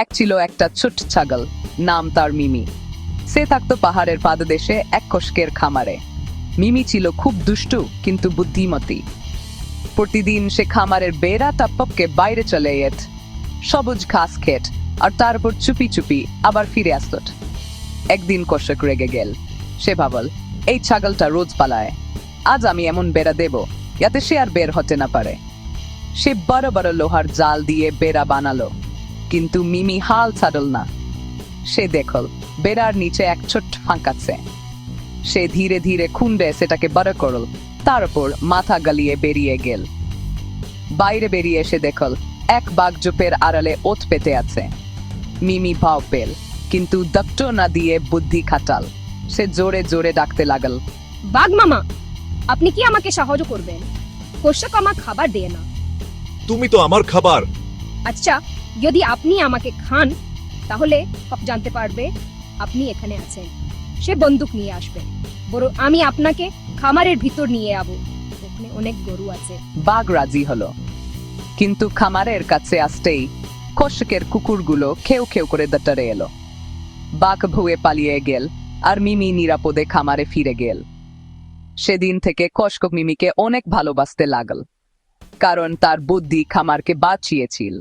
এক ছিল একটা ছোট্ট ছাগল, নাম তার মিমি। সে থাকতো পাহাড়ের পাদদেশে এক কষ্কের খামারে। মিমি ছিল খুব দুষ্টু কিন্তু বুদ্ধিমতী। প্রতিদিন সে খামারের বেড়া টপকে বাইরে চলে যেত, সবুজ ঘাস খেত, আর তারপর চুপি চুপি আবার ফিরে আসত। একদিন কষক রেগে গেল। সে ভাবল, এই ছাগলটা রোজ পালায়, আজ আমি এমন বেড়া দেব যাতে সে আর বের হতে না পারে। সে বড় বড় লোহার জাল দিয়ে বেড়া বানালো, কিন্তু মিমি হাল ছাড়ল না। সে দেখল বেড়ার নিচে এক ছোট্ট ফাঁক আছে। সে ধীরে ধীরে খুঁড়ে সেটাকে বড় করল, তারপর মাথা গালিয়ে বেরিয়ে গেল। বাইরে বেরিয়ে এসে দেখল এক বাঘ জোপের আড়ালে ওত পেতে আছে। মিমি ভাও পেল, কিন্তু দপ্ট না দিয়ে বুদ্ধি খাটাল। সে জোরে জোরে ডাকতে লাগল, বাঘ মামা, আপনি কি আমাকে সাহায্য করবেন? কশ্যপ আমার খাবার দেয় না। তুমি তো আমার খাবার। আচ্ছা, যদি আপনি আমাকে খান তাহলে কপ জানতে পারবে আপনি এখানে আছেন। সে বন্দুক নিয়ে আসবে, বড় আমি আপনাকে খামারের ভিতর নিয়ে যাবো, ওখানে অনেক গরু আছে। বাঘ রাজি হলো, কিন্তু খামারের কাছে আসতেই কষকের কুকুরগুলো খেউ খেউ করে দটারে এলো। বাঘ ভুয়ে পালিয়ে গেল, আর মিমি নিরাপদে খামারে ফিরে গেল। সেদিন থেকে কষক মিমিকে অনেক ভালোবাসতে লাগল, কারণ তার বুদ্ধি খামারকে বাঁচিয়েছিল।